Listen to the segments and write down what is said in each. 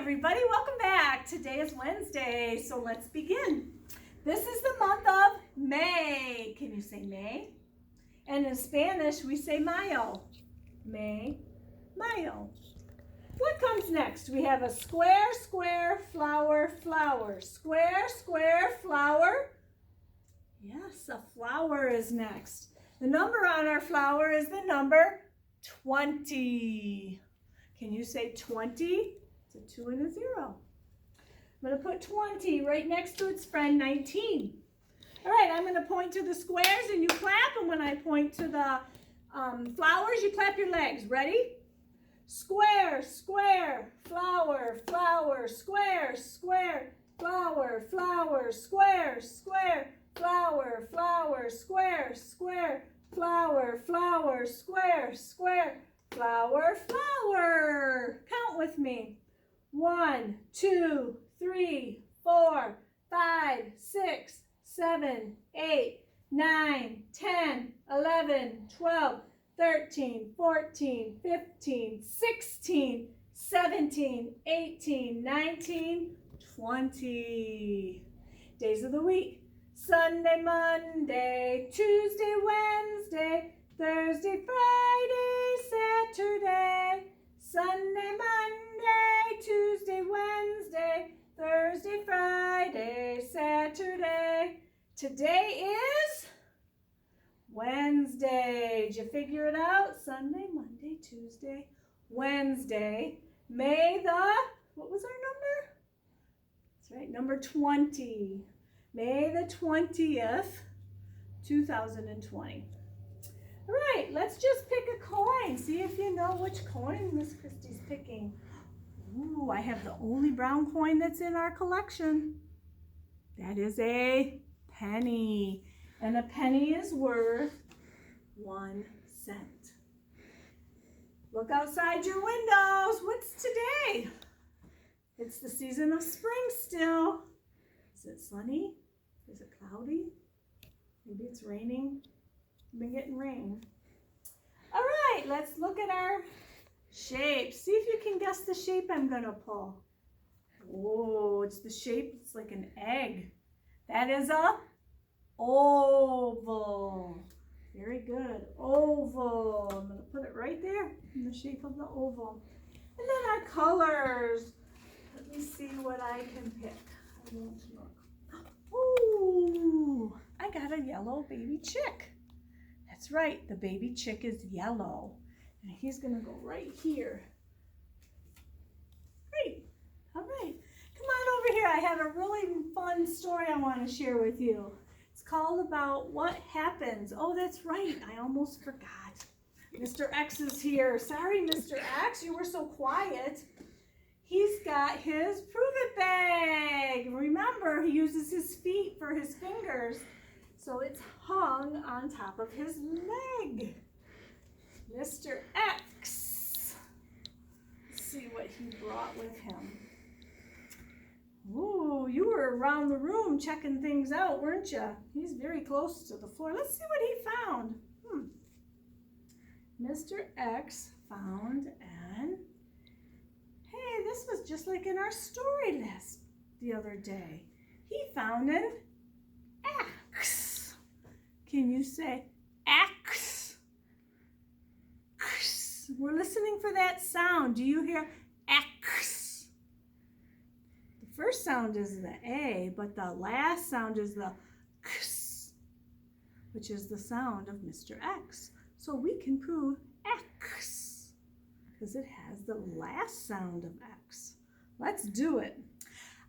everybody, welcome back. Today is Wednesday, so let's begin. This is the month of May. Can you say May? And in Spanish, we say Mayo. May, Mayo. What comes next? We have a square, square, flower, flower. Square, square, flower. Yes, a flower is next. The number on our flower is the number 20. Can you say 20? It's a 2 and a 0. I'm going to put 20 right next to its friend 19. All right, I'm going to point to the squares and you clap. And when I point to the flowers, you clap your legs. Ready? Square, square, flower, flower, square, square, flower, flower, square, square, flower, flower, square, square, flower, flower, square, square, flower, flower. Count with me. 1, 2, 3, 4, 5, 6, 7, 8, 9, 10, 11, 12, 13, 14, 15, 16, 17, 18, 19, 20. Days of the week. Sunday, Monday, Tuesday, Wednesday, Thursday, Friday, Saturday, Sunday, Monday, Tuesday, Wednesday, Thursday, Friday, Saturday. Today is Wednesday. Did you figure it out? Sunday, Monday, Tuesday, Wednesday. May the, what was our number? That's right, number 20. May the 20th, 2020. All right, let's just pick a coin. See if you know which coin Miss Kristy's picking. Ooh, I have the only brown coin that's in our collection. That is a penny. And a penny is worth 1 cent. Look outside your windows. What's today? It's the season of spring still. Is it sunny? Is it cloudy? Maybe it's raining. We've been getting rain. All right, let's look at our shapes. See if you can guess the shape I'm going to pull. Oh, it's the shape, it's like an egg. That is a oval. Very good. Oval. I'm going to put it right there in the shape of the oval. And then our colors. Let me see what I can pick. I won't look. Ooh, I got a yellow baby chick. That's right, the baby chick is yellow. And he's going to go right here. Great. All right. Come on over here. I have a really fun story I want to share with you. It's called about what happens. Oh, that's right. I almost forgot. Mr. X is here. Sorry, Mr. X. You were so quiet. He's got his Prove It bag. Remember, he uses his feet for his fingers. So it's hung on top of his leg. Mr. X. Let's see what he brought with him. Ooh, you were around the room checking things out, weren't you? He's very close to the floor. Let's see what he found. Mr. X found an... Hey, this was just like in our story list the other day. He found an axe. Can you say axe? We're listening for that sound. Do you hear axe? The first sound is the A, but the last sound is the x, which is the sound of Mr. X. So we can prove X because it has the last sound of X. Let's do it.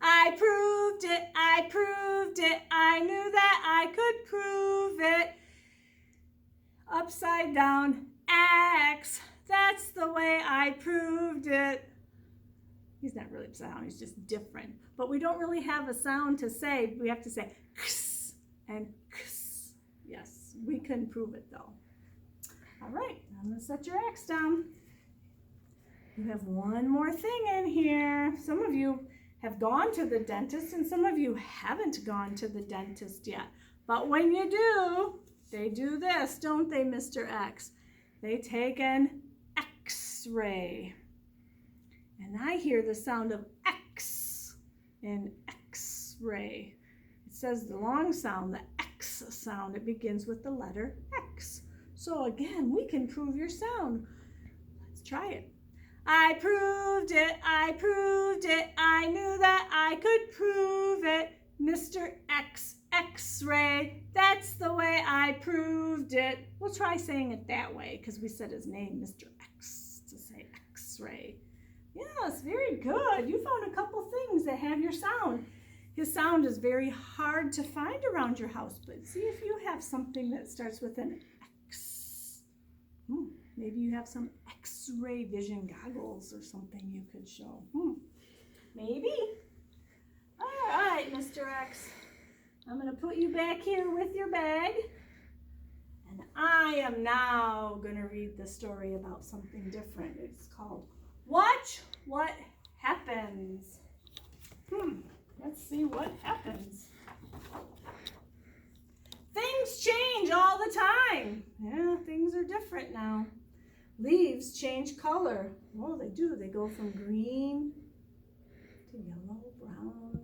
I proved it, I proved it, I knew that I could prove it. Upside down, X, that's the way I proved it. He's not really upside down, he's just different. But we don't really have a sound to say. We have to say X and X. Yes, we can prove it though. All right, I'm gonna set your X down. You have one more thing in here. Some of you have gone to the dentist and some of you haven't gone to the dentist yet. But when you do, they do this, don't they, Mr. X? They take an X-ray. And I hear the sound of X in X-ray. It says the long sound, the X sound. It begins with the letter X. So again, we can prove your sound. Let's try it. I proved it, I proved it. I knew that I could prove it. Mr. X, X-ray, that's the way I proved it. We'll try saying it that way because we said his name, Mr. X, to say X-ray. Yes, very good. You found a couple things that have your sound. His sound is very hard to find around your house, but see if you have something that starts with an X. Maybe you have some X-ray vision goggles or something you could show. Maybe. All right, Mr. X. I'm going to put you back here with your bag. And I am now going to read the story about something different. It's called Watch What Happens. Let's see what happens. Things change all the time. Yeah, things are different now. Leaves change color. Oh, they do. They go from green to yellow, brown,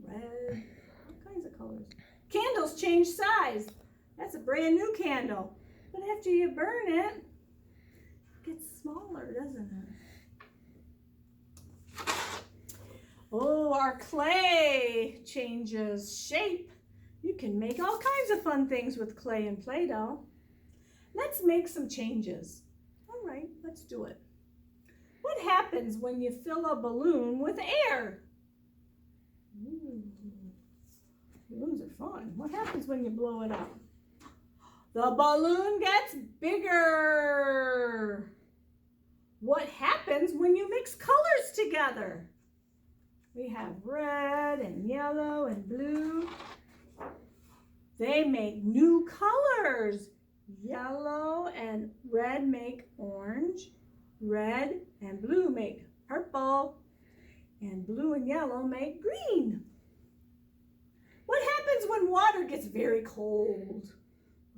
red, all kinds of colors. Candles change size. That's a brand new candle. But after you burn it, it gets smaller, doesn't it? Oh, our clay changes shape. You can make all kinds of fun things with clay and Play-Doh. Let's make some changes. All right, let's do it. What happens when you fill a balloon with air? Balloons are fun. What happens when you blow it up? The balloon gets bigger. What happens when you mix colors together? We have red and yellow and blue. They make new colors. Yellow and red make orange. Red and blue make purple. And blue and yellow make green. What happens when water gets very cold?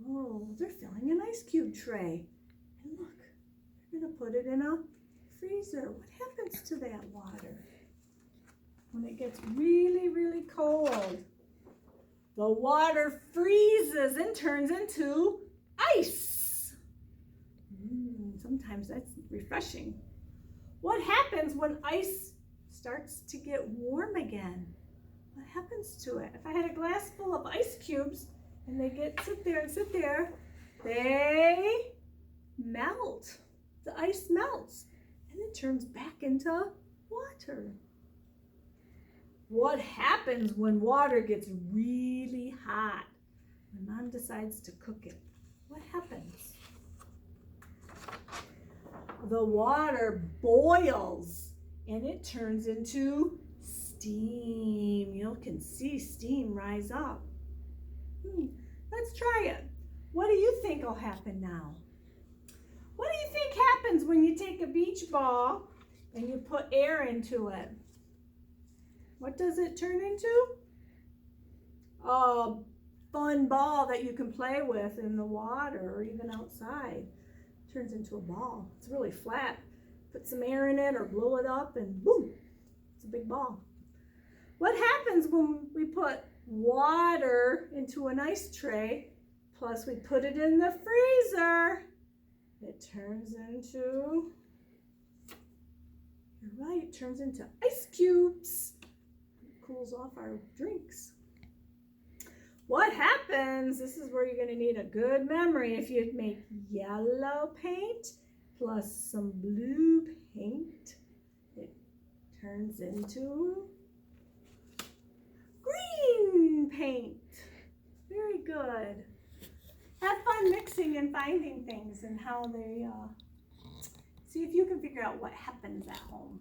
Oh, they're filling an ice cube tray. And look, they're going to put it in a freezer. What happens to that water when it gets really, really cold? The water freezes and turns into ice. Sometimes that's refreshing. What happens when ice starts to get warm again? What happens to it? If I had a glass full of ice cubes and they sit there, they melt. The ice melts and it turns back into water. What happens when water gets really hot? When Mom decides to cook it, what happens? The water boils and it turns into steam. You can see steam rise up. Let's try it. What do you think will happen now? What do you think happens when you take a beach ball and you put air into it? What does it turn into? A fun ball that you can play with in the water or even outside. It turns into a ball. It's really flat. Put some air in it or blow it up and boom, it's a big ball. What happens when we put water into an ice tray, plus we put it in the freezer? It turns into, you're right, it turns into ice cubes. It cools off our drinks. What happens? This is where you're going to need a good memory. If you make yellow paint plus some blue paint, it turns into green paint. Very good. Have fun mixing and finding things and how they, see if you can figure out what happens at home.